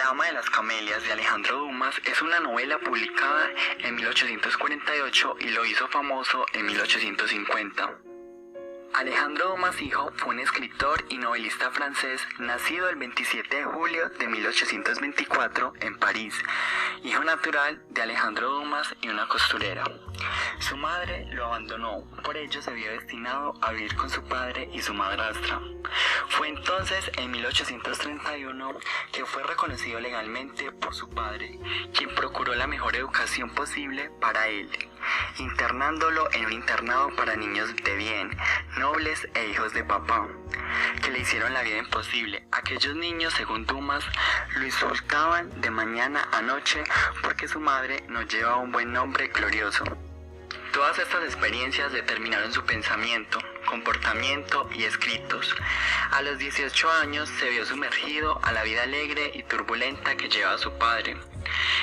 La Dama de las Camelias de Alejandro Dumas es una novela publicada en 1848 y lo hizo famoso en 1850. Alejandro Dumas hijo fue un escritor y novelista francés nacido el 27 de julio de 1824 en París, hijo natural de Alejandro Dumas y una costurera. Su madre lo abandonó, por ello se vio destinado a vivir con su padre y su madrastra. Fue entonces en 1831 que fue reconocido legalmente por su padre, quien procuró la mejor educación posible para él, internándolo en un internado para niños de bien, nobles e hijos de papá, que le hicieron la vida imposible. Aquellos niños, según Dumas, lo insultaban de mañana a noche porque su madre no llevaba un buen nombre glorioso. Todas estas experiencias determinaron su pensamiento, comportamiento y escritos. A los 18 años se vio sumergido a la vida alegre y turbulenta que llevaba su padre.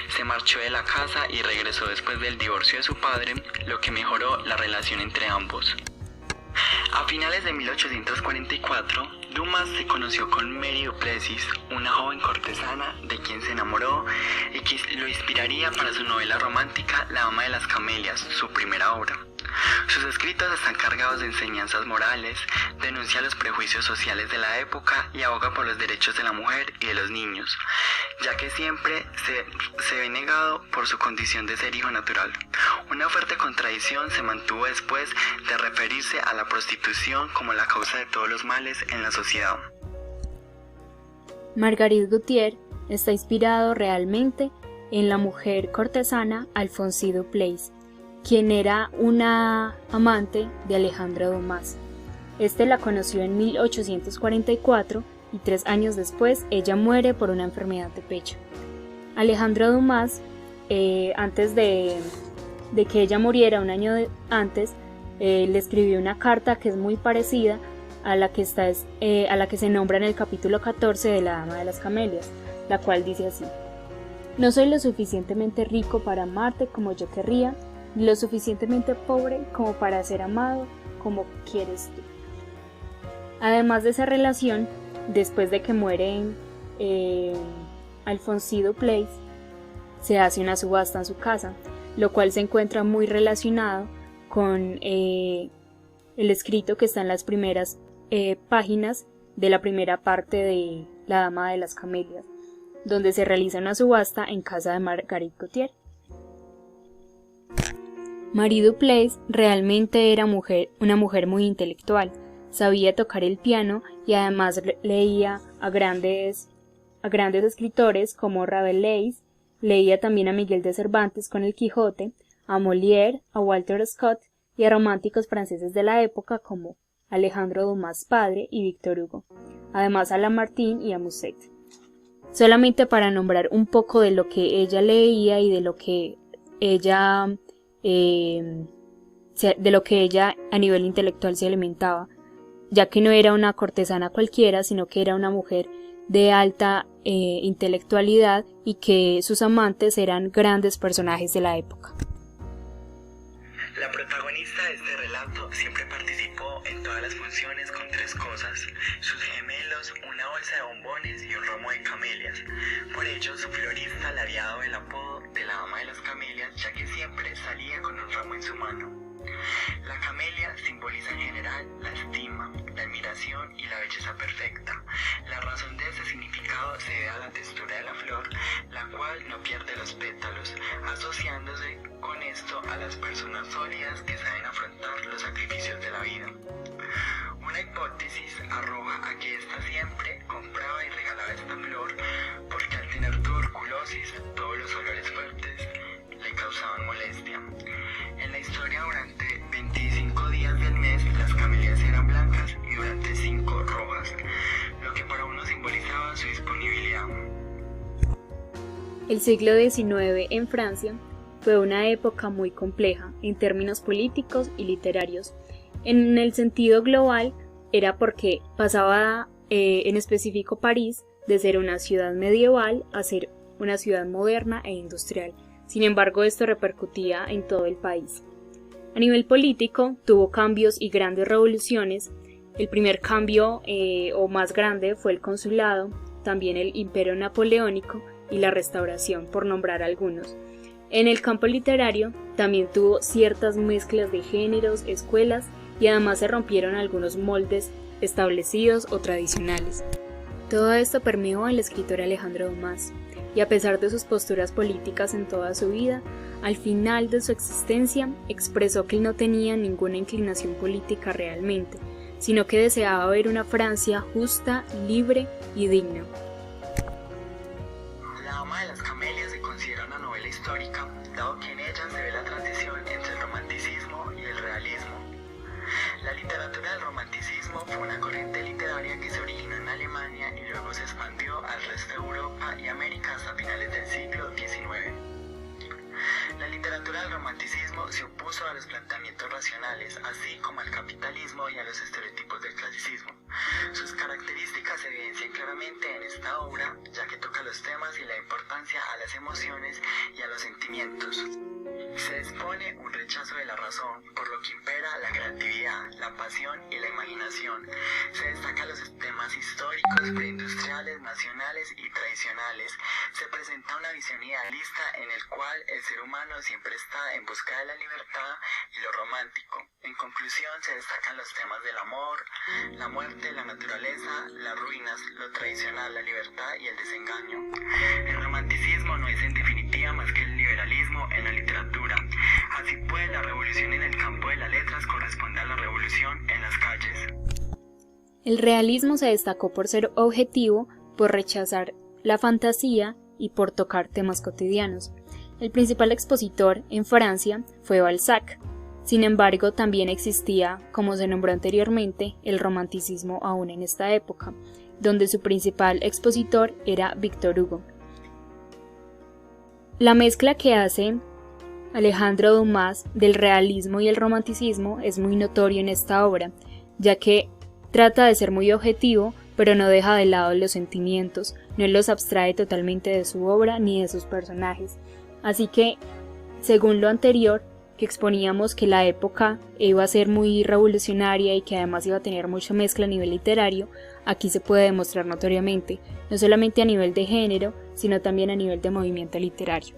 Se marchó de la casa y regresó después del divorcio de su padre, lo que mejoró la relación entre ambos. A finales de 1844, Dumas se conoció con Mary Duplessis, una joven cortesana de quien se enamoró y que lo inspiraría para su novela romántica La Dama de las Camelias, su primera obra. Sus escritos están cargados de enseñanzas morales, denuncia los prejuicios sociales de la época y aboga por los derechos de la mujer y de los niños, ya que siempre se ve negado por su condición de ser hijo natural. Una fuerte contradicción se mantuvo después de referirse a la prostitución como la causa de todos los males en la sociedad. Marguerite Gautier está inspirado realmente en la mujer cortesana Alphonse Duplessis, quien era una amante de Alejandro Dumas. Este la conoció en 1844 y 3 años después ella muere por una enfermedad de pecho. Alejandro Dumas, antes de que ella muriera, un año antes, le escribió una carta que es muy parecida a la que se nombra en el capítulo 14 de La Dama de las Camelias, la cual dice así: "No soy lo suficientemente rico para amarte como yo querría, ni lo suficientemente pobre como para ser amado como quieres tú". Además de esa relación, después de que muere Alphonse Duplessis, se hace una subasta en su casa, lo cual se encuentra muy relacionado con el escrito que está en las primeras páginas de la primera parte de La Dama de las Camelias, donde se realiza una subasta en casa de Marguerite Gautier. Marie Duplessis realmente era una mujer muy intelectual, sabía tocar el piano y además leía a grandes escritores como Rabelais, leía también a Miguel de Cervantes con El Quijote, a Molière, a Walter Scott y a románticos franceses de la época como Alejandro Dumas padre y Victor Hugo, además a Lamartine y a Musset. Solamente para nombrar un poco de lo que ella leía y de lo que ella a nivel intelectual se alimentaba, ya que no era una cortesana cualquiera, sino que era una mujer de alta intelectualidad y que sus amantes eran grandes personajes de la época. La protagonista de este relato siempre participó en todas las funciones con 3 cosas: sus gemelos, una bolsa de bombones y un ramo de camelias. Por ello, su florista le había dado el apodo de la Dama de las Camelias, ya que siempre salía con un ramo en su mano. La camelia simboliza en general la estima, la admiración y la belleza perfecta. La razón de ese significado se debe a la textura de la flor, la cual no pierde los pétalos, asociándose con esto a las personas sólidas que saben afrontar los sacrificios de la vida. Una hipótesis arroja a que ésta siempre compraba y regalaba esta flor porque al tener tuberculosis todos los olores fuertes le causaban molestia. En la historia, durante 25 días del mes las camelias eran blancas y durante 5 rojas, lo que para uno simbolizaba su disponibilidad. El siglo XIX en Francia fue una época muy compleja en términos políticos y literarios. En el sentido global era porque pasaba en específico París de ser una ciudad medieval a ser una ciudad moderna e industrial. Sin embargo, esto repercutía en todo el país. A nivel político, tuvo cambios y grandes revoluciones. El primer cambio o más grande fue el consulado, también el imperio napoleónico y la Restauración, por nombrar algunos. En el campo literario también tuvo ciertas mezclas de géneros, escuelas y además se rompieron algunos moldes establecidos o tradicionales. Todo esto permeó al escritor Alejandro Dumas, y a pesar de sus posturas políticas en toda su vida, al final de su existencia expresó que él no tenía ninguna inclinación política realmente, sino que deseaba ver una Francia justa, libre y digna. La Dama de las Camelias se considera una novela histórica, dado que en ella se ve la transición entre el romanticismo y el realismo. La literatura del romanticismo fue una corriente literaria que se originó en Alemania y luego se expandió al resto de Europa y América hasta finales del siglo XIX. La literatura del romanticismo se opuso a los planteamientos racionales, así como al capitalismo y a los estereotipos del clasicismo. Sus características se evidencian claramente en esta obra, ya que toca los temas y la importancia a las emociones y a los sentimientos. Se expone un rechazo de la razón, por lo que impera la creatividad, la pasión y la imaginación. Se destacan los temas históricos, preindustriales, nacionales y tradicionales. Se presenta una visión idealista en el cual el ser humano siempre está en busca de la libertad y lo romántico. En conclusión, se destacan los temas del amor, la muerte, la naturaleza, las ruinas, lo tradicional, la libertad y el desengaño. El romanticismo no es en definitiva más que el liberalismo en la literatura. Así pues, la revolución en el campo de las letras corresponde a la revolución en las calles. El realismo se destacó por ser objetivo, por rechazar la fantasía y por tocar temas cotidianos. El principal expositor en Francia fue Balzac. Sin embargo, también existía, como se nombró anteriormente, el romanticismo aún en esta época, donde su principal expositor era Víctor Hugo. La mezcla que hace Alejandro Dumas del realismo y el romanticismo es muy notorio en esta obra, ya que trata de ser muy objetivo, pero no deja de lado los sentimientos, no los abstrae totalmente de su obra ni de sus personajes. Así que, según lo anterior, que exponíamos que la época iba a ser muy revolucionaria y que además iba a tener mucha mezcla a nivel literario, aquí se puede demostrar notoriamente, no solamente a nivel de género, sino también a nivel de movimiento literario.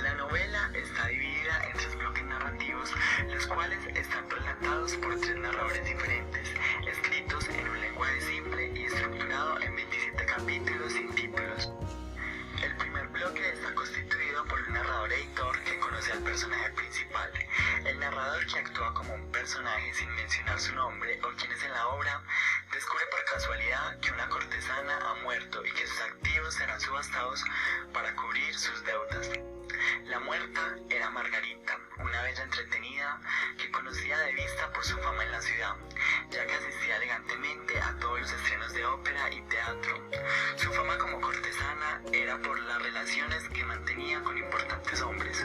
La novela está dividida en 3 bloques narrativos, los cuales están relatados por 3 narradores diferentes, escritos en un lenguaje simple y estructurado en 27 capítulos sin títulos. El primer bloque está constituido por un narrador editor que conoce al personaje principal. El narrador, que actúa como un personaje sin mencionar su nombre o quién es en la obra, descubre por casualidad que una cortesana ha muerto y que sus activos serán subastados para cubrir sus deudas. La muerta era Margarita, una bella entretenida que conocía de vista por su fama en la ciudad, ya que asistía elegantemente a todos los estrenos de ópera y teatro. Su fama como cortesana era por las relaciones que mantenía con importantes hombres.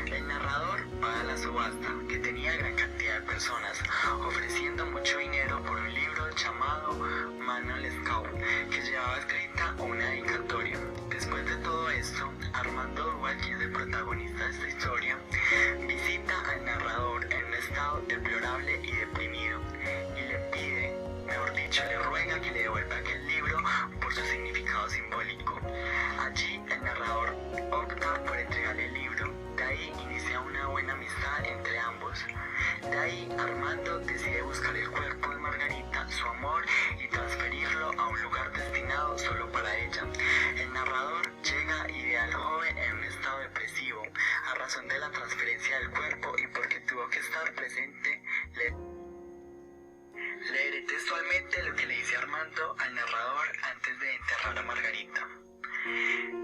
El narrador va a la subasta, que tenía gran cantidad de personas, ofreciendo mucho dinero por un libro llamado Manon Lescaut, que llevaba escrita una dedicatoria. Después de todo esto, Armando Duval, quien es el protagonista de esta historia, visita al narrador en un estado deplorable y deprimido, y le pide, mejor dicho, le ruega que le devuelva aquel libro por su significado simbólico. Allí el narrador opta por entregarle el libro. De ahí inicia una buena amistad entre ambos. De ahí Armando decide buscar el cuerpo de Margarita, su amor, y transferirlo a un lugar destinado solo para ella. El narrador llega y ve al joven en un estado depresivo, a razón de la transferencia del cuerpo y porque tuvo que estar presente. Leeré textualmente lo que le dice Armando al narrador antes de enterrar a Margarita.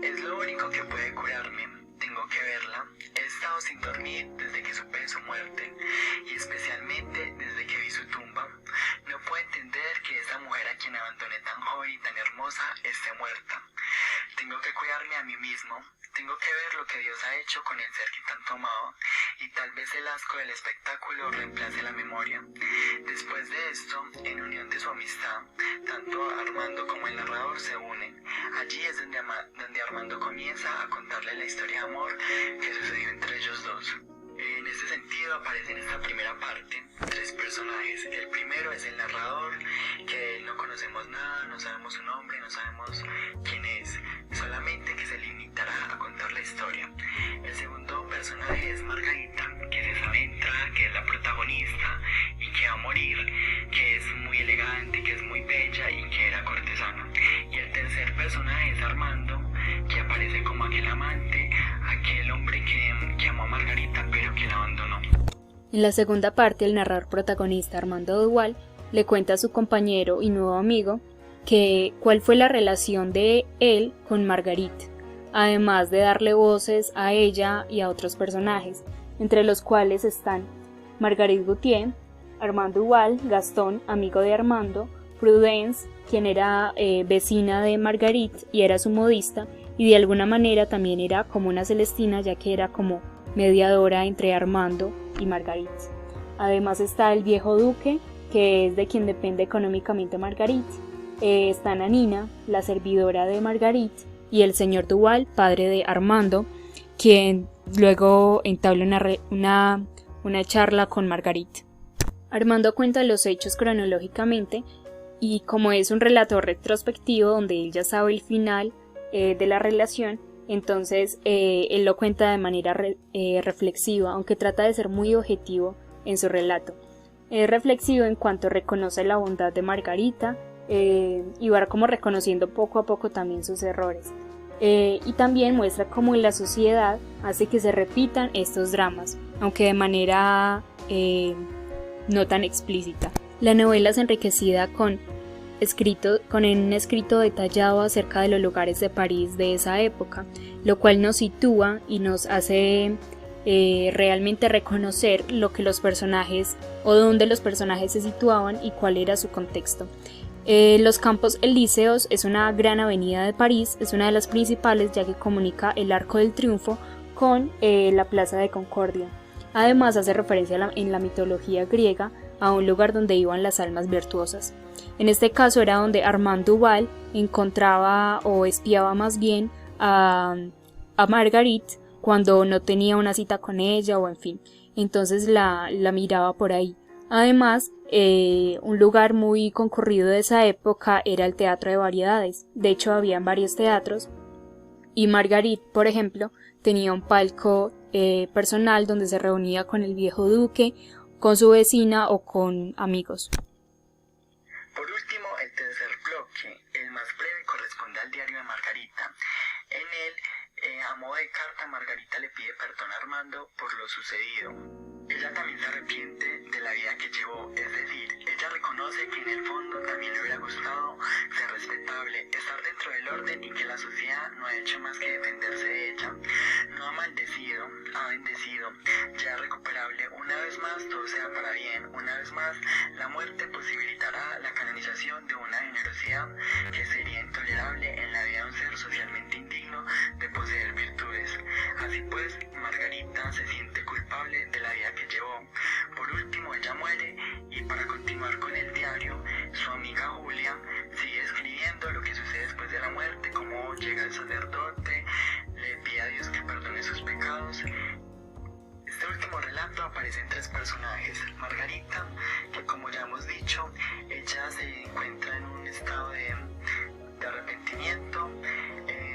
Es lo único que puede curarme. Tengo que verla. He estado sin dormir desde que supe de su muerte y especialmente desde que vi su tumba. No puedo entender que esa mujer a quien abandoné tan joven y tan hermosa esté muerta. Tengo que cuidarme a mí mismo. Tengo que ver lo que Dios ha hecho con el ser que tanto amaba y tal vez el asco del espectáculo reemplace la memoria. Después de esto, en unión de su amistad, tanto Armando como el narrador se unen. Allí es donde Armando comienza a contarle la historia de amor que sucedió entre ellos dos. En este sentido, leído aparecen en esta primera parte tres personajes. El primero es el narrador, que no conocemos nada, no sabemos su nombre, no sabemos quién es, solamente que se limitará a contar la historia. El segundo personaje es Margarita, que se sabe de entrada que es la protagonista y que va a morir, que es muy elegante, que es muy bella y que era cortesana. Y el tercer personaje es Armando, que aparece como aquel amante, aquel hombre que amó a Margarita pero que la abandonó. En la segunda parte, el narrador protagonista Armando Duval le cuenta a su compañero y nuevo amigo cuál fue la relación de él con Marguerite, además de darle voces a ella y a otros personajes, entre los cuales están Marguerite Gautier, Armando Duval, Gastón, amigo de Armando, Prudence, quien era vecina de Marguerite y era su modista, y de alguna manera también era como una Celestina, ya que era como mediadora entre Armando y Marguerite. Además está el viejo duque, que es de quien depende económicamente Marguerite. Está Nanina, la servidora de Marguerite, y el señor Duval, padre de Armando, quien luego entabla una charla con Marguerite. Armando cuenta los hechos cronológicamente y como es un relato retrospectivo donde él ya sabe el final de la relación, entonces él lo cuenta de manera reflexiva, aunque trata de ser muy objetivo en su relato. Es reflexivo en cuanto reconoce la bondad de Margarita y va como reconociendo poco a poco también sus errores. Y también muestra cómo en la sociedad hace que se repitan estos dramas, aunque de manera no tan explícita. La novela es enriquecida con un escrito detallado acerca de los lugares de París de esa época, lo cual nos sitúa y nos hace realmente reconocer lo que los personajes o dónde los personajes se situaban y cuál era su contexto. Los Campos Elíseos es una gran avenida de París, es una de las principales ya que comunica el Arco del Triunfo con la Plaza de Concordia. Además hace referencia en la mitología griega a un lugar donde iban las almas virtuosas. En este caso era donde Armando Duval encontraba o espiaba más bien a Marguerite cuando no tenía una cita con ella o en fin, entonces la miraba por ahí. Además, un lugar muy concurrido de esa época era el Teatro de Variedades. De hecho, habían varios teatros y Marguerite, por ejemplo, tenía un palco personal donde se reunía con el viejo duque, con su vecina o con amigos. Por último, el tercer bloque, el más breve, corresponde al diario de Margarita. En él, a modo de carta, Margarita le pide perdón a Armando por lo sucedido. Ella también se arrepiente de la vida que llevó, es decir, ella reconoce que en el fondo también le hubiera gustado ser respetable, estar dentro del orden y que la sociedad no ha hecho más que defenderse de ella. No ha maldecido, ha bendecido, ya es recuperable. Una vez más todo sea para bien, una vez más la muerte posibilitará la canonización de una generosidad que sería intolerable en la vida de un ser socialmente indigno de poseer virtudes. Así pues, Margarita se siente culpable de la vida que llevó. Por último, ella muere y para continuar con el diario, su amiga Julia sigue escribiendo lo que sucede después de la muerte, cómo llega el sacerdote, le pide a Dios que perdone sus pecados. Este último relato aparecen tres personajes. Margarita, que como ya hemos dicho, ella se encuentra en un estado de arrepentimiento.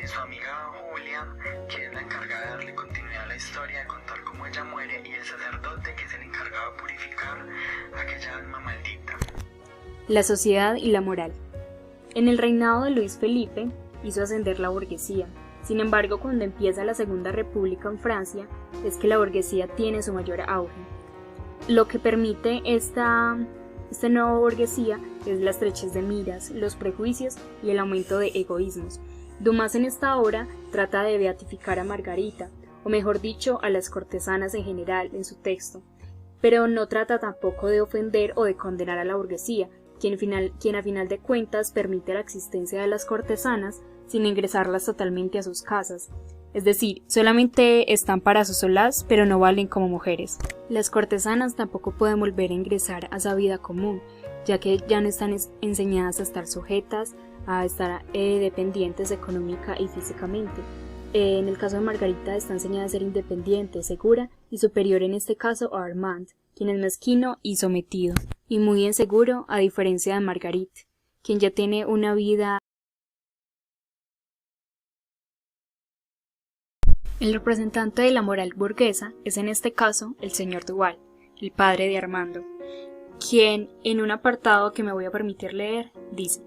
Su amiga Julia, que es la encargada de darle continuidad a la historia, de contar cómo ella muere, y el sacerdote, que es el encargado de purificar aquella alma maldita. La sociedad y la moral. En el reinado de Luis Felipe hizo ascender la burguesía. Sin embargo, cuando empieza la Segunda República en Francia, es que la burguesía tiene su mayor auge. Lo que permite esta nueva burguesía es la estrechez de miras, los prejuicios y el aumento de egoísmos. Dumas en esta obra trata de beatificar a Margarita, o mejor dicho, a las cortesanas en general en su texto, pero no trata tampoco de ofender o de condenar a la burguesía, quien a final de cuentas permite la existencia de las cortesanas sin ingresarlas totalmente a sus casas. Es decir, solamente están para su solaz, pero no valen como mujeres. Las cortesanas tampoco pueden volver a ingresar a esa vida común, ya que ya no están enseñadas a estar sujetas, a estar dependientes económica y físicamente. en el caso de Margarita está enseñada a ser independiente, segura y superior en este caso a Armand, quien es mezquino y sometido, y muy inseguro a diferencia de Marguerite, quien ya tiene una vida. El representante de la moral burguesa es en este caso el señor Duval, el padre de Armando, quien en un apartado que me voy a permitir leer dice: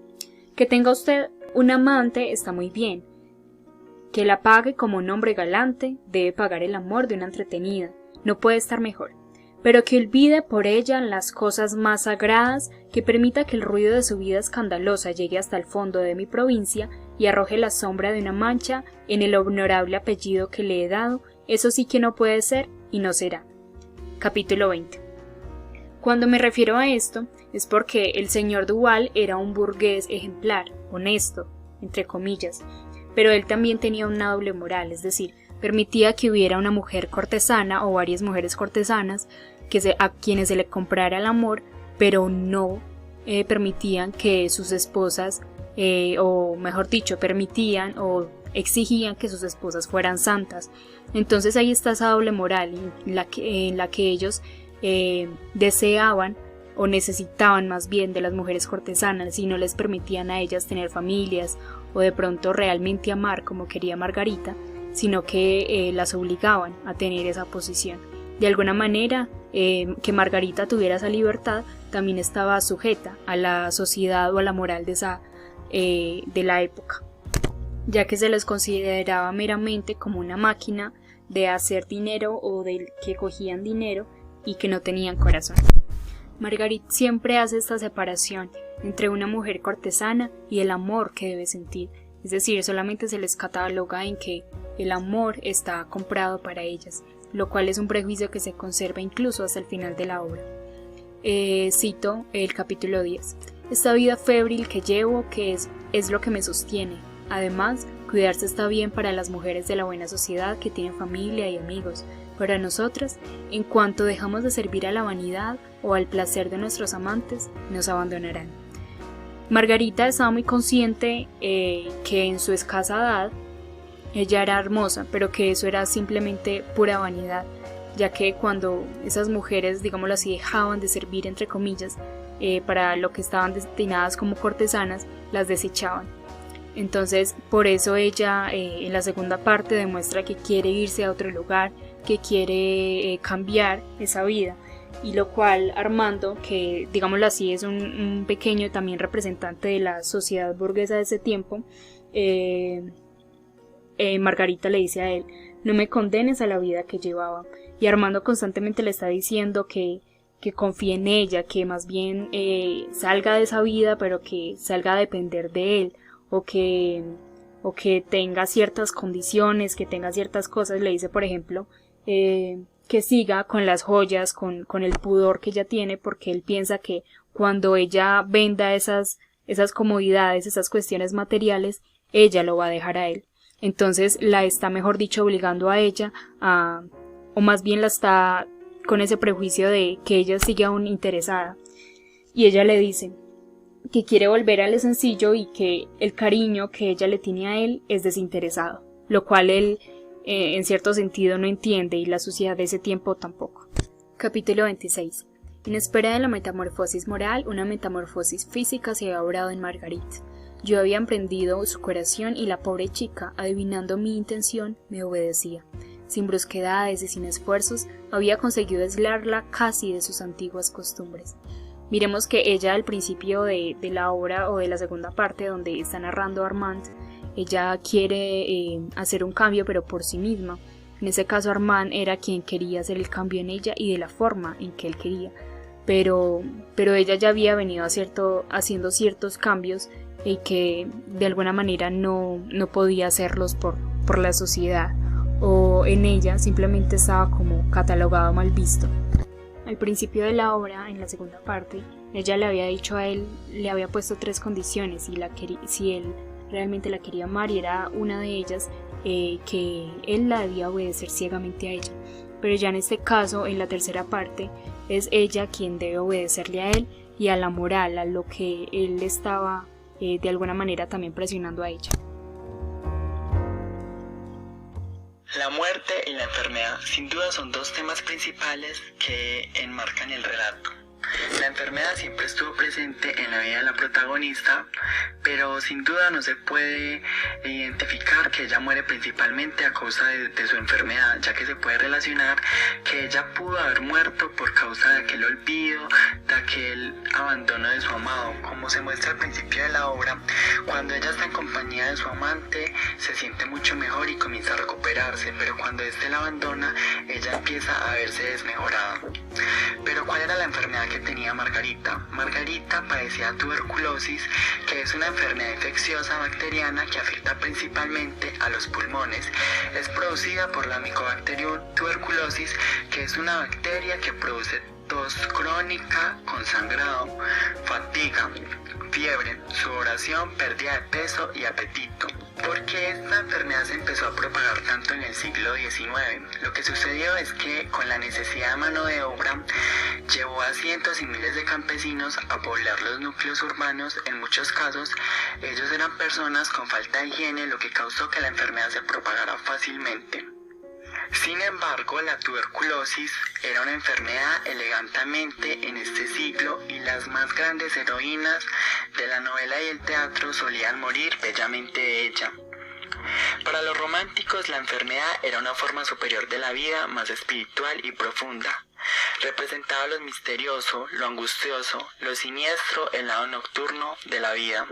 que tenga usted un amante está muy bien, que la pague como un hombre galante, debe pagar el amor de una entretenida, no puede estar mejor, pero que olvide por ella las cosas más sagradas, que permita que el ruido de su vida escandalosa llegue hasta el fondo de mi provincia y arroje la sombra de una mancha en el honorable apellido que le he dado, eso sí que no puede ser y no será. Capítulo 20. Cuando me refiero a esto, es porque el señor Duval era un burgués ejemplar, honesto, entre comillas, pero él también tenía una doble moral, es decir, permitía que hubiera una mujer cortesana o varias mujeres cortesanas a quienes se le comprara el amor, pero no permitían que sus esposas, o mejor dicho, permitían o exigían que sus esposas fueran santas. Entonces ahí está esa doble moral en la que ellos deseaban o necesitaban más bien de las mujeres cortesanas y no les permitían a ellas tener familias o de pronto realmente amar como quería Margarita, sino que las obligaban a tener esa posición. De alguna manera, que Margarita tuviera esa libertad también estaba sujeta a la sociedad o a la moral de la época, ya que se les consideraba meramente como una máquina de hacer dinero o de que cogían dinero y que no tenían corazón. Margarita siempre hace esta separación entre una mujer cortesana y el amor que debe sentir, es decir, solamente se les cataloga en que el amor está comprado para ellas, lo cual es un prejuicio que se conserva incluso hasta el final de la obra. Cito el capítulo 10. Esta vida febril que llevo, que es lo que me sostiene. Además, cuidarse está bien para las mujeres de la buena sociedad que tienen familia y amigos. Para nosotras, en cuanto dejamos de servir a la vanidad o al placer de nuestros amantes, nos abandonarán. Margarita estaba muy consciente que en su escasa edad ella era hermosa, pero que eso era simplemente pura vanidad, ya que cuando esas mujeres, digámoslo así, dejaban de servir, entre comillas, para lo que estaban destinadas como cortesanas, las desechaban. Entonces, por eso ella en la segunda parte demuestra que quiere irse a otro lugar, que quiere cambiar esa vida, y lo cual Armando, que digámoslo así es un pequeño también representante de la sociedad burguesa de ese tiempo, Margarita le dice a él: no me condenes a la vida que llevaba, y Armando constantemente le está diciendo que confíe en ella, que más bien salga de esa vida, pero que salga a depender de él, o que tenga ciertas condiciones, que tenga ciertas cosas. Le dice, por ejemplo, que siga con las joyas, con el pudor que ella tiene, porque él piensa que cuando ella venda esas comodidades, esas cuestiones materiales, ella lo va a dejar a él. Entonces la está, mejor dicho, obligando a ella o más bien la está con ese prejuicio de que ella sigue aún interesada. Y ella le dice que quiere volver a lo sencillo y que el cariño que ella le tiene a él es desinteresado, lo cual él en cierto sentido no entiende, y la sociedad de ese tiempo tampoco. Capítulo 26. En espera de la metamorfosis moral, una metamorfosis física se había obrado en Marguerite. Yo había emprendido su curación y la pobre chica, adivinando mi intención, me obedecía. Sin brusquedades y sin esfuerzos, había conseguido aislarla casi de sus antiguas costumbres. Miremos que ella al principio de la obra o de la segunda parte donde está narrando Armand, ella quiere hacer un cambio pero por sí misma. En ese caso Armand era quien quería hacer el cambio en ella y de la forma en que él quería. Pero ella ya había venido haciendo ciertos cambios y que de alguna manera no podía hacerlos por la sociedad, o en ella simplemente estaba como catalogado mal visto. Al principio de la obra, en la segunda parte, ella le había dicho a él, le había puesto 3 condiciones si él realmente la quería amar, y era una de ellas que él la debía obedecer ciegamente a ella. Pero ya en este caso, en la tercera parte, es ella quien debe obedecerle a él y a la moral, a lo que él estaba de alguna manera también presionando a ella. La muerte y la enfermedad sin duda son dos temas principales que enmarcan el relato. La enfermedad siempre estuvo presente en la vida de la protagonista, pero sin duda no se puede identificar que ella muere principalmente a causa de su enfermedad, ya que se puede relacionar que ella pudo haber muerto por causa de aquel olvido, de aquel abandono de su amado. Como se muestra al principio de la obra, cuando ella está en compañía de su amante, se siente mucho mejor y comienza a recuperarse, pero cuando éste la abandona, ella empieza a verse desmejorada. Pero ¿cuál era la enfermedad que tenía Margarita? Margarita padecía tuberculosis, que es una enfermedad infecciosa bacteriana que afecta principalmente a los pulmones. Es producida por la Mycobacterium tuberculosis, que es una bacteria que produce tos crónica con sangrado, fatiga, fiebre, sudoración, pérdida de peso y apetito. ¿Por qué esta enfermedad se empezó a propagar tanto en el siglo XIX? Lo que sucedió es que con la necesidad de mano de obra llevó a cientos y miles de campesinos a poblar los núcleos urbanos. En muchos casos ellos eran personas con falta de higiene, lo que causó que la enfermedad se propagara fácilmente. Sin embargo, la tuberculosis era una enfermedad elegantemente en este siglo y las más grandes heroínas de la novela y el teatro solían morir bellamente de ella. Para los románticos, la enfermedad era una forma superior de la vida, más espiritual y profunda. Representaba lo misterioso, lo angustioso, lo siniestro, el lado nocturno de la vida.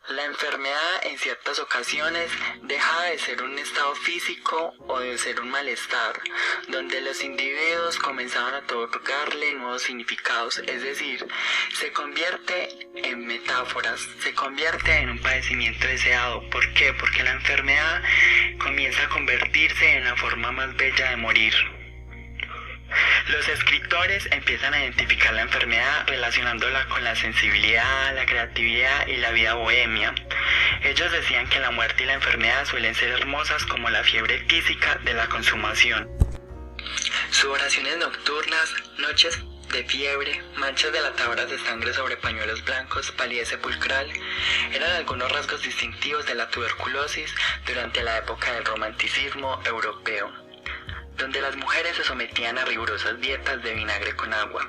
La enfermedad en ciertas ocasiones dejaba de ser un estado físico o de ser un malestar, donde los individuos comenzaban a otorgarle nuevos significados, es decir, se convierte en metáforas, se convierte en un padecimiento deseado. ¿Por qué? Porque la enfermedad comienza a convertirse en la forma más bella de morir. Los escritores empiezan a identificar la enfermedad relacionándola con la sensibilidad, la creatividad y la vida bohemia. Ellos decían que la muerte y la enfermedad suelen ser hermosas como la fiebre física de la consumación. Sudoraciones nocturnas, noches de fiebre, manchas delatadoras de sangre sobre pañuelos blancos, palidez sepulcral, eran algunos rasgos distintivos de la tuberculosis durante la época del romanticismo europeo, donde las mujeres se sometían a rigurosas dietas de vinagre con agua.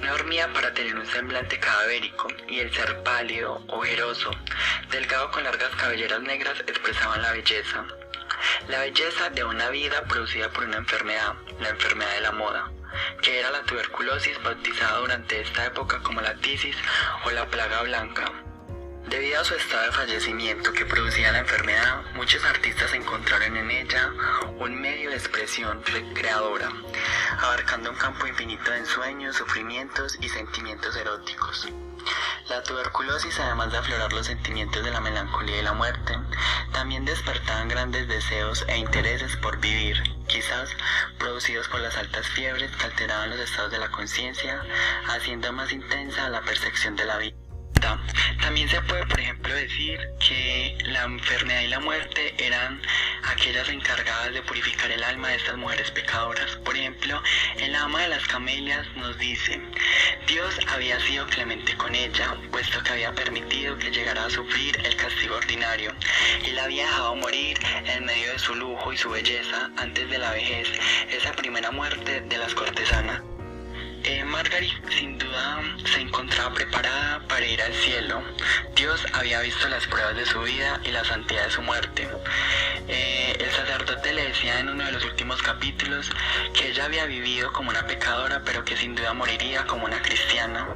No dormían para tener un semblante cadavérico, y el ser pálido, ojeroso, delgado con largas cabelleras negras expresaban la belleza. La belleza de una vida producida por una enfermedad, la enfermedad de la moda, que era la tuberculosis, bautizada durante esta época como la tisis o la plaga blanca. Debido a su estado de fallecimiento que producía la enfermedad, muchos artistas encontraron en ella un medio de expresión recreadora, abarcando un campo infinito de ensueños, sufrimientos y sentimientos eróticos. La tuberculosis, además de aflorar los sentimientos de la melancolía y la muerte, también despertaban grandes deseos e intereses por vivir, quizás producidos por las altas fiebres que alteraban los estados de la conciencia, haciendo más intensa la percepción de la vida. También se puede, por ejemplo, decir que la enfermedad y la muerte eran aquellas encargadas de purificar el alma de estas mujeres pecadoras. Por ejemplo, en la Dama de las Camelias nos dice: Dios había sido clemente con ella, puesto que había permitido que llegara a sufrir el castigo ordinario, y la había dejado morir en medio de su lujo y su belleza antes de la vejez, esa primera muerte de las cortesanas. Margaret sin duda se encontraba preparada para ir al cielo. Dios había visto las pruebas de su vida y la santidad de su muerte. El sacerdote le decía en uno de los últimos capítulos que ella había vivido como una pecadora, pero que sin duda moriría como una cristiana.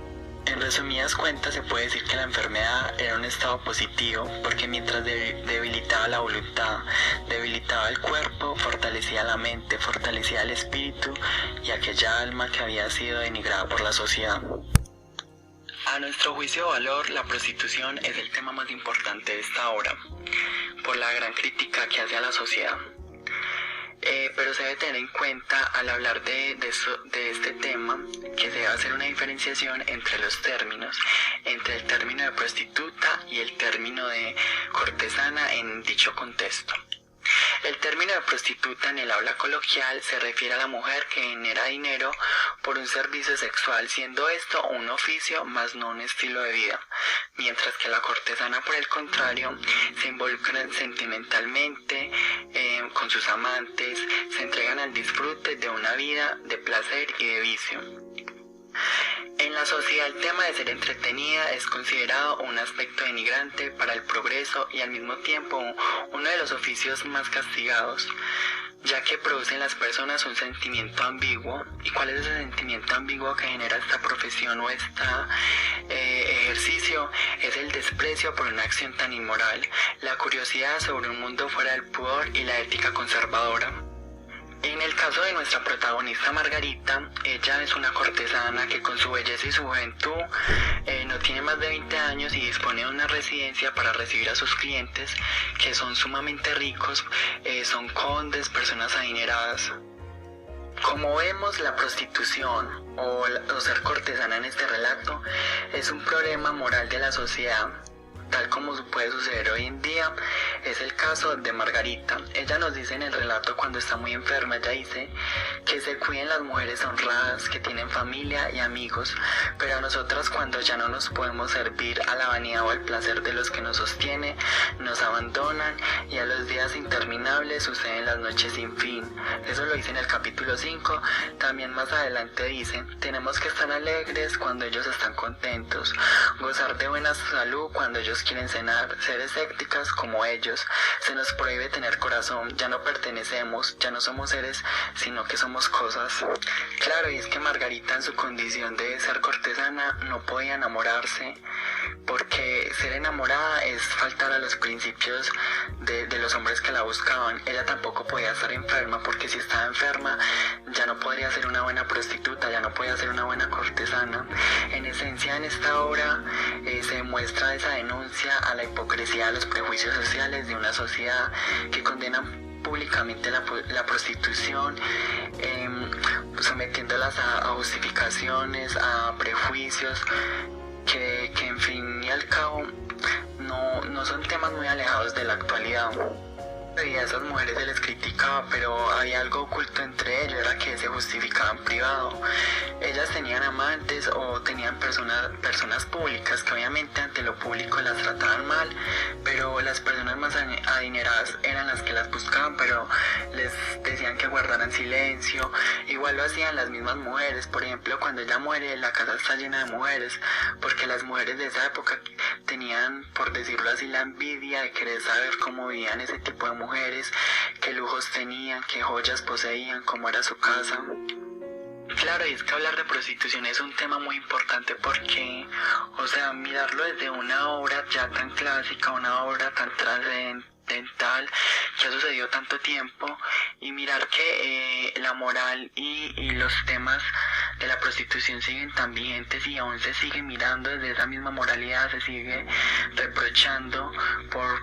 En resumidas cuentas, se puede decir que la enfermedad era un estado positivo, porque mientras debilitaba la voluntad, debilitaba el cuerpo, fortalecía la mente, fortalecía el espíritu y aquella alma que había sido denigrada por la sociedad. A nuestro juicio de valor, la prostitución es el tema más importante de esta obra, por la gran crítica que hace a la sociedad. Pero se debe tener en cuenta al hablar de este tema que se debe hacer una diferenciación entre los términos, entre el término de prostituta y el término de cortesana en dicho contexto. El término de prostituta en el habla coloquial se refiere a la mujer que genera dinero por un servicio sexual, siendo esto un oficio más no un estilo de vida, mientras que la cortesana, por el contrario, se involucra sentimentalmente con sus amantes, se entregan al disfrute de una vida de placer y de vicio. En la sociedad el tema de ser entretenida es considerado un aspecto denigrante para el progreso y al mismo tiempo uno de los oficios más castigados, ya que produce en las personas un sentimiento ambiguo. ¿Y cuál es ese sentimiento ambiguo que genera esta profesión o este ejercicio? Es el desprecio por una acción tan inmoral, la curiosidad sobre un mundo fuera del pudor y la ética conservadora. En el caso de nuestra protagonista Margarita, ella es una cortesana que con su belleza y su juventud no tiene más de 20 años y dispone de una residencia para recibir a sus clientes que son sumamente ricos, son condes, personas adineradas. Como vemos, la prostitución o ser cortesana en este relato es un problema moral de la sociedad. Tal como puede suceder hoy en día, es el caso de Margarita. Ella nos dice en el relato cuando está muy enferma, ella dice que se cuiden las mujeres honradas, que tienen familia y amigos, pero a nosotras cuando ya no nos podemos servir a la vanidad o al placer de los que nos sostiene, nos abandonan y a los días interminables suceden las noches sin fin. Eso lo dice en el capítulo 5. También más adelante dice, tenemos que estar alegres cuando ellos están contentos, gozar de buena salud cuando ellos quieren cenar, ser escépticas como ellos. Se nos prohíbe tener corazón, ya no pertenecemos, ya no somos seres, sino que somos cosas. Claro, y es que Margarita en su condición de ser cortesana no podía enamorarse, porque ser enamorada es faltar a los principios de los hombres que la buscaban. Ella tampoco podía estar enferma, porque si estaba enferma ya no podría ser una buena prostituta, ya no podía ser una buena cortesana. En esencia, en esta obra se muestra esa denuncia a la hipocresía, a los prejuicios sociales de una sociedad que condena públicamente la prostitución, sometiéndolas a justificaciones, a prejuicios que en fin y al cabo no son temas muy alejados de la actualidad. Y a esas mujeres se les criticaba, pero había algo oculto entre ellos, era que se justificaban privado. Ellas tenían amantes o tenían personas públicas que obviamente ante lo público las trataban mal, pero las personas más adineradas eran las que las buscaban, pero les decían que guardaran silencio. Igual lo hacían las mismas mujeres. Por ejemplo, cuando ella muere, la casa está llena de mujeres, porque las mujeres de esa época tenían, por decirlo así, la envidia de querer saber cómo vivían ese tipo de mujeres, qué lujos tenían, qué joyas poseían, cómo era su casa. Claro, y es que hablar de prostitución es un tema muy importante porque, mirarlo desde una obra ya tan clásica, una obra tan trascendental que ha sucedido tanto tiempo, y mirar que la moral y los temas de la prostitución siguen tan vigentes y aún se sigue mirando desde esa misma moralidad, se sigue reprochando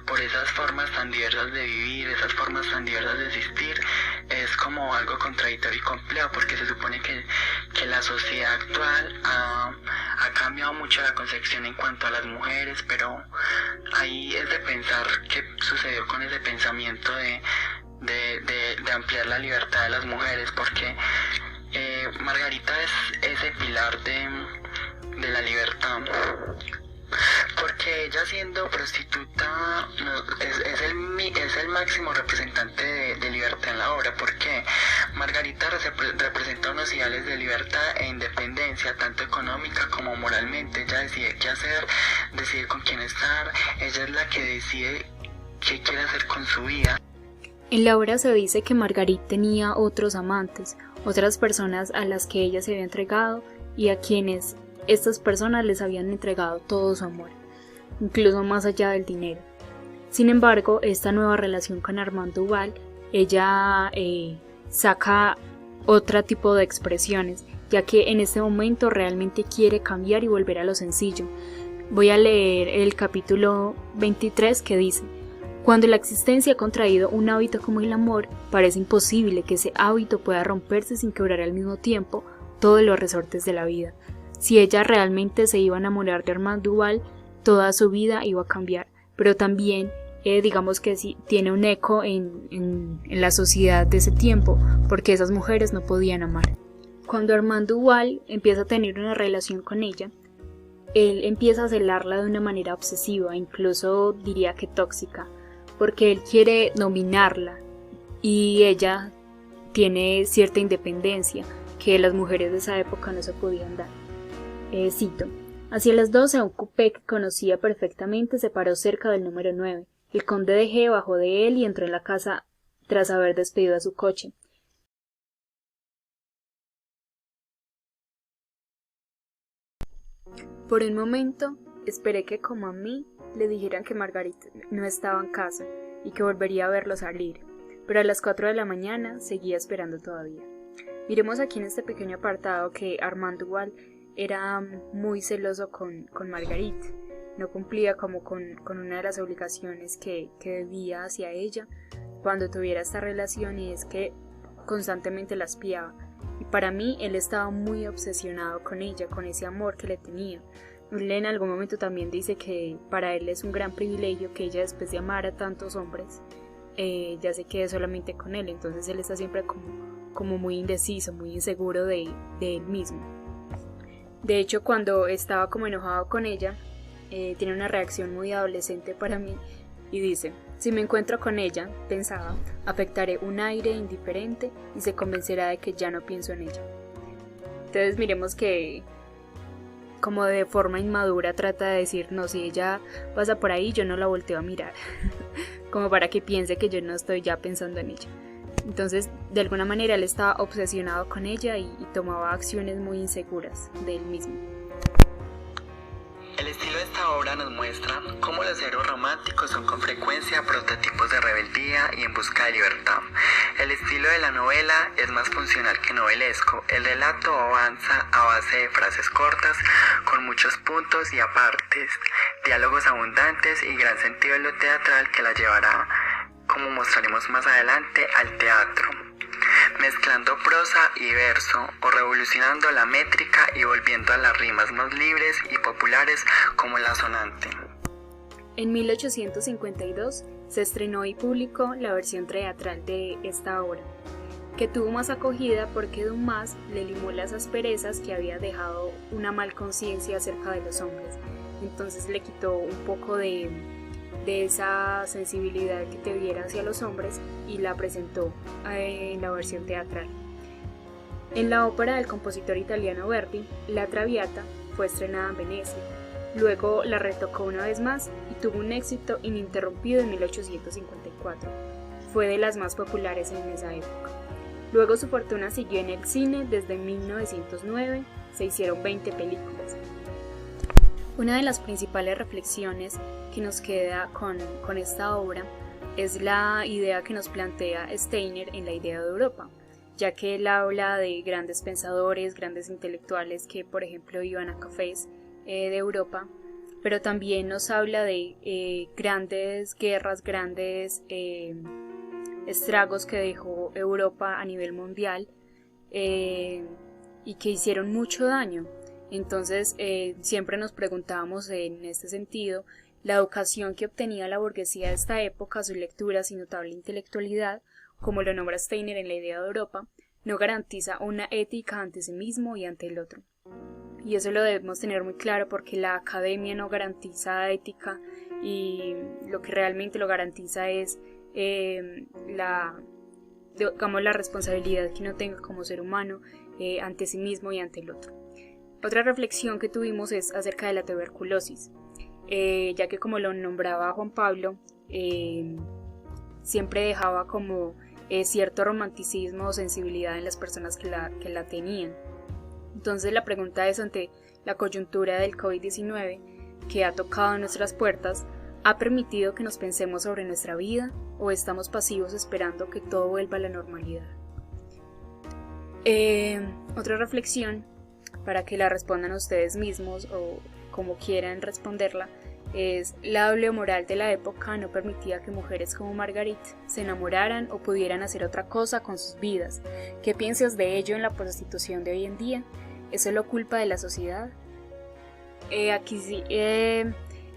por esas formas tan diversas de vivir, esas formas tan diversas de existir, es como algo contradictorio y complejo, porque se supone que la sociedad actual ha cambiado mucho la concepción en cuanto a las mujeres, pero ahí es de pensar qué sucedió con ese pensamiento de ampliar la libertad de las mujeres, porque Margarita es ese pilar de la libertad, porque ella siendo prostituta es el máximo representante de libertad en la obra, porque Margarita representa unos ideales de libertad e independencia, tanto económica como moralmente. Ella decide qué hacer, decide con quién estar, ella es la que decide qué quiere hacer con su vida. En la obra se dice que Margarita tenía otros amantes, otras personas a las que ella se había entregado y a quienes estas personas les habían entregado todo su amor, incluso más allá del dinero. Sin embargo, esta nueva relación con Armand Duval, ella saca otro tipo de expresiones, ya que en este momento realmente quiere cambiar y volver a lo sencillo. Voy a leer el capítulo 23 que dice: cuando la existencia ha contraído un hábito como el amor, parece imposible que ese hábito pueda romperse sin quebrar al mismo tiempo todos los resortes de la vida. Si ella realmente se iba a enamorar de Armand Duval, toda su vida iba a cambiar, pero también digamos que sí tiene un eco en la sociedad de ese tiempo, porque esas mujeres no podían amar. Cuando Armand Duval empieza a tener una relación con ella, él empieza a celarla de una manera obsesiva, incluso diría que tóxica, porque él quiere dominarla y ella tiene cierta independencia que las mujeres de esa época no se podían dar. Cito: hacia las 12 un coupé que conocía perfectamente se paró cerca del número 9. El conde de G bajó de él y entró en la casa tras haber despedido a su coche. Por un momento, esperé que, como a mí, le dijeran que Margarita no estaba en casa y que volvería a verlo salir, pero a las 4 de la mañana seguía esperando todavía. Miremos aquí en este pequeño apartado que Armand Duval era muy celoso con Margarita. No cumplía como con una de las obligaciones que debía hacia ella cuando tuviera esta relación, y es que constantemente la espiaba. Y para mí él estaba muy obsesionado con ella, con ese amor que le tenía. Él en algún momento también dice que para él es un gran privilegio que ella, después de amar a tantos hombres, ya se quede solamente con él. Entonces él está siempre como muy indeciso, muy inseguro de él mismo. De hecho, cuando estaba como enojado con ella, tiene una reacción muy adolescente para mí y dice: si me encuentro con ella, pensaba, afectaré un aire indiferente y se convencerá de que ya no pienso en ella. Entonces miremos que como de forma inmadura trata de decir: no, si ella pasa por ahí yo no la volteo a mirar, como para que piense que yo no estoy ya pensando en ella. Entonces, de alguna manera él estaba obsesionado con ella y tomaba acciones muy inseguras de él mismo. El estilo de esta obra nos muestra cómo los héroes románticos son con frecuencia prototipos de rebeldía y en busca de libertad. El estilo de la novela es más funcional que novelesco. El relato avanza a base de frases cortas, con muchos puntos y apartes, diálogos abundantes y gran sentido en lo teatral que la llevará, como mostraremos más adelante, al teatro, mezclando prosa y verso o revolucionando la métrica y volviendo a las rimas más libres y populares como la sonante. En 1852 se estrenó y publicó la versión teatral de esta obra, que tuvo más acogida porque Dumas le limó las asperezas que había dejado una mal conciencia acerca de los hombres. Entonces le quitó un poco de esa sensibilidad que tuviera hacia los hombres y la presentó en la versión teatral. En la ópera del compositor italiano Verdi, La Traviata fue estrenada en Venecia. Luego la retocó una vez más y tuvo un éxito ininterrumpido en 1854. Fue de las más populares en esa época. Luego su fortuna siguió en el cine. Desde 1909 se hicieron 20 películas. Una de las principales reflexiones que nos queda con esta obra es la idea que nos plantea Steiner en la idea de Europa, ya que él habla de grandes pensadores, grandes intelectuales que, por ejemplo, iban a cafés de Europa, pero también nos habla de grandes guerras, grandes estragos que dejó Europa a nivel mundial y que hicieron mucho daño. Entonces siempre nos preguntábamos en este sentido, la educación que obtenía la burguesía de esta época, sus lecturas y notable intelectualidad, como lo nombra Steiner en la idea de Europa, no garantiza una ética ante sí mismo y ante el otro. Y eso lo debemos tener muy claro, porque la academia no garantiza ética, y lo que realmente lo garantiza es la responsabilidad que uno tenga como ser humano ante sí mismo y ante el otro. Otra reflexión que tuvimos es acerca de la tuberculosis, ya que, como lo nombraba Juan Pablo, siempre dejaba como cierto romanticismo o sensibilidad en las personas que la tenían. Entonces la pregunta es, ante la coyuntura del COVID-19 que ha tocado nuestras puertas, ¿ha permitido que nos pensemos sobre nuestra vida o estamos pasivos esperando que todo vuelva a la normalidad? Otra reflexión, para que la respondan ustedes mismos o como quieran responderla, es: la doble moral de la época no permitía que mujeres como Marguerite se enamoraran o pudieran hacer otra cosa con sus vidas. ¿Qué piensas de ello en la prostitución de hoy en día? ¿Es solo culpa de la sociedad? Aquí sí,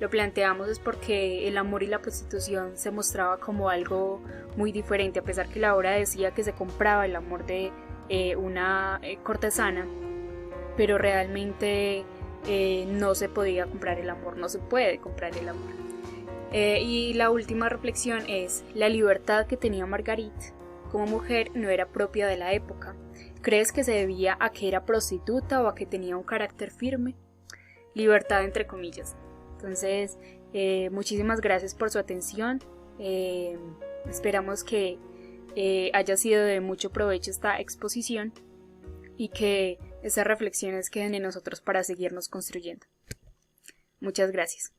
lo planteamos es porque el amor y la prostitución se mostraba como algo muy diferente, a pesar que la obra decía que se compraba el amor de una cortesana, pero realmente no se podía comprar el amor, no se puede comprar el amor. Y la última reflexión es: la libertad que tenía Marguerite como mujer no era propia de la época. ¿Crees que se debía a que era prostituta o a que tenía un carácter firme? Libertad entre comillas. Entonces, muchísimas gracias por su atención. Esperamos que haya sido de mucho provecho esta exposición y que esas reflexiones queden en nosotros para seguirnos construyendo. Muchas gracias.